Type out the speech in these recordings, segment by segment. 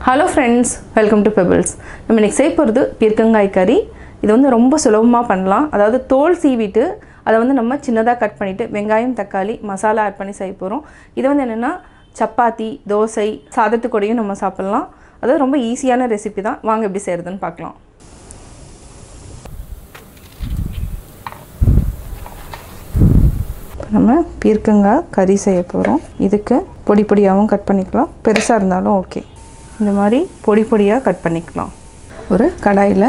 Hello friends, welcome to Pebbles. நம்ம இன்னைக்கு செய்ய போறது பீர்க்கங்காய் கறி. இது வந்து ரொம்ப சுலபமா பண்ணலாம். அதாவது தோல் சீவிட்டு அத வந்து நம்ம சின்னதா கட் பண்ணிட்டு வெங்காயம், தக்காளி, மசாலா ஆட் பண்ணி செய்ய போறோம். இது வந்து என்னன்னா சப்பாத்தி, தோசை, சாதத்துக்கூடயும் நம்ம சாப்பிடலாம். அது ரொம்ப ஈஸியான ரெசிபி தான். வாங்க எப்படி செய்யறதுன்னு பார்க்கலாம். நம்ம பீர்க்கங்காய் கறி செய்ய போறோம். இதுக்கு பொடி பொடியாவும் கட் பண்ணிக்கலாம். பெருசா இருந்தாலும் ஓகே. இந்த மாதிரி பொடி பொடியா கட் பண்ணிக்கலாம். ஒரு கடாயில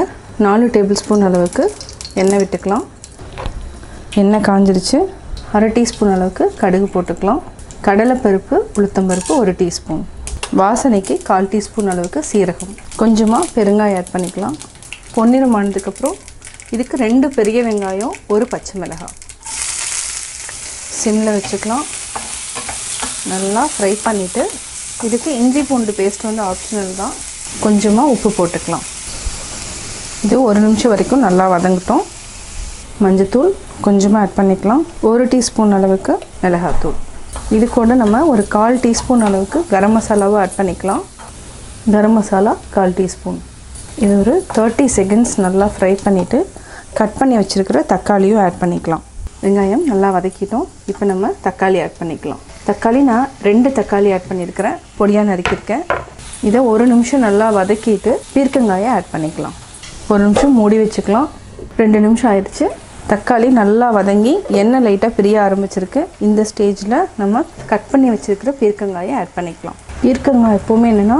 4 டேபிள் ஸ்பூன் அளவுக்கு எண்ணெய் விட்டுக்கலாம். எண்ணெய் காஞ்சிருச்சு. 1/2 டீஸ்பூன் அளவுக்கு கடுகு போட்டுக்கலாம். கடலை பருப்பு, உளுத்தம் பருப்பு 1 டீஸ்பூன். வாசனைக்கு 1/4 டீஸ்பூன் அளவுக்கு சீரகம். கொஞ்சமாக பெருங்காயம் ஆட் பண்ணிக்கலாம். பொன்னிறம் ஆனதுக்கப்புறம் இதுக்கு 2 பெரிய வெங்காயம், 1 பச்சை மிளகாய் சிம்மில் வச்சுக்கலாம். நல்லா ஃப்ரை பண்ணிவிட்டு இதுக்கு இஞ்சி பூண்டு பேஸ்ட் வந்து ஆப்ஷனல் தான். கொஞ்சமாக உப்பு போட்டுக்கலாம். இது 1 நிமிஷம் வரைக்கும் நல்லா வதங்கட்டும். மஞ்சத்தூள் கொஞ்சமாக ஆட் பண்ணிக்கலாம். 1 டீஸ்பூன் அளவுக்கு மிளகாத்தூள். இது கூட நம்ம ஒரு 1/4 டீஸ்பூன் அளவுக்கு கரம் மசாலாவும் ஆட் பண்ணிக்கலாம். கரம் மசாலா 1/4 டீஸ்பூன். இது ஒரு 30 செகண்ட்ஸ் நல்லா ஃப்ரை பண்ணிவிட்டு கட் பண்ணி வச்சுருக்கிற தக்காளியும் ஆட் பண்ணிக்கலாம். வெங்காயம் நல்லா வதக்கிட்டோம். இப்போ நம்ம தக்காளி ஆட் பண்ணிக்கலாம். தக்காளி நான் 2 தக்காளி ஆட் பண்ணியிருக்கிறேன். பொடியாக நறுக்கியிருக்கேன். இதை 1 நிமிஷம் நல்லா வதக்கிட்டு பீர்க்கங்காயை ஆட் பண்ணிக்கலாம். 1 நிமிஷம் மூடி வச்சுக்கலாம். 2 நிமிஷம் ஆயிடுச்சு. தக்காளி நல்லா வதங்கி எண்ணெய் லைட்டாக பிரிய ஆரம்பிச்சிருக்கு. இந்த ஸ்டேஜில் நம்ம கட் பண்ணி வச்சுருக்கிற பீர்க்கங்காயை ஆட் பண்ணிக்கலாம். பீர்க்கங்காய் எப்போவுமே என்னென்னா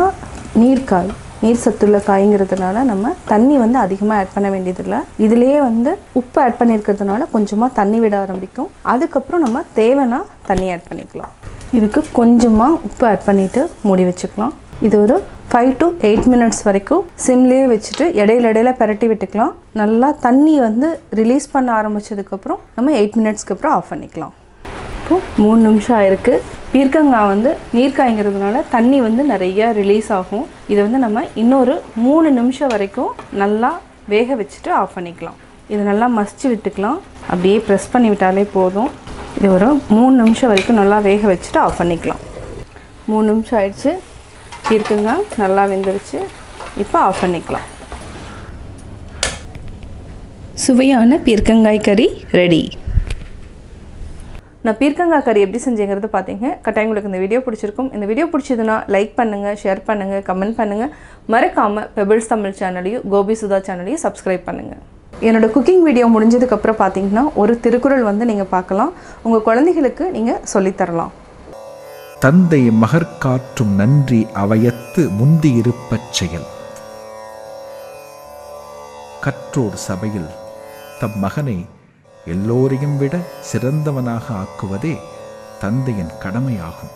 நீர்க்காய், நீர் சத்துள்ள காய்ங்கிறதுனால நம்ம தண்ணி வந்து அதிகமாக ஆட் பண்ண வேண்டியதில்லை. இதுலேயே வந்து உப்பு ஆட் பண்ணியிருக்கிறதுனால கொஞ்சமாக தண்ணி விட ஆரம்பிக்கும். அதுக்கப்புறம் நம்ம தேவைன்னா தண்ணி ஆட் பண்ணிக்கலாம். இதுக்கு கொஞ்சமாக உப்பு ஆட் பண்ணிவிட்டு மூடி வச்சுக்கலாம். இது ஒரு 5 to 8 மினிட்ஸ் வரைக்கும் சிம்லேயே வச்சுட்டு இடையில பரட்டி விட்டுக்கலாம். நல்லா தண்ணி வந்து ரிலீஸ் பண்ண ஆரம்பித்ததுக்கப்புறம் நம்ம 8 மினிட்ஸ்க்கு அப்புறம் ஆஃப் பண்ணிக்கலாம். இப்போது 3 நிமிஷம் ஆயிருக்கு. பீர்க்கங்காய் வந்து நீர்க்காய்ங்கிறதுனால தண்ணி வந்து நிறையா ரிலீஸ் ஆகும். இதை வந்து நம்ம இன்னொரு 3 நிமிஷம் வரைக்கும் நல்லா வேக வச்சுட்டு ஆஃப் பண்ணிக்கலாம். இதை நல்லா மசிச்சு விட்டுக்கலாம். அப்படியே ப்ரெஸ் பண்ணி விட்டாலே போதும். இது ஒரு 3 நிமிஷம் வரைக்கும் நல்லா வேக வச்சுட்டு ஆஃப் பண்ணிக்கலாம். 3 நிமிஷம் ஆயிடுச்சு. பீர்க்கங்காய் நல்லா வெந்துருச்சு. இப்போ ஆஃப் பண்ணிக்கலாம். சுவையான பீர்க்கங்காய் கறி ரெடி. நான் பீர்க்கங்காய் கறி எப்படி செஞ்சேங்கிறது பார்த்தீங்க. கட்டாயம் உங்களுக்கு இந்த வீடியோ பிடிச்சிருக்கும். இந்த வீடியோ பிடிச்சதுன்னா லைக் பண்ணுங்கள், ஷேர் பண்ணுங்கள், கமெண்ட் பண்ணுங்கள். மறக்காமல் பெபிள்ஸ் தமிழ் சேனலையும் கோபி சுதா சேனலையும் சப்ஸ்கிரைப் பண்ணுங்கள். என்னோடய குக்கிங் வீடியோ முடிஞ்சதுக்கப்புறம் பார்த்தீங்கன்னா ஒரு திருக்குறள் வந்து நீங்கள் பார்க்கலாம். உங்கள் குழந்தைகளுக்கு நீங்கள் சொல்லித்தரலாம். தந்தை மகற்காற்றும் நன்றி அவையத்து முந்தியிருப்பச் செயல். கற்றோர் சபையில் தம் மகனை எல்லோரையும் விட சிறந்தவனாக ஆக்குவதே தந்தையின் கடமையாகும்.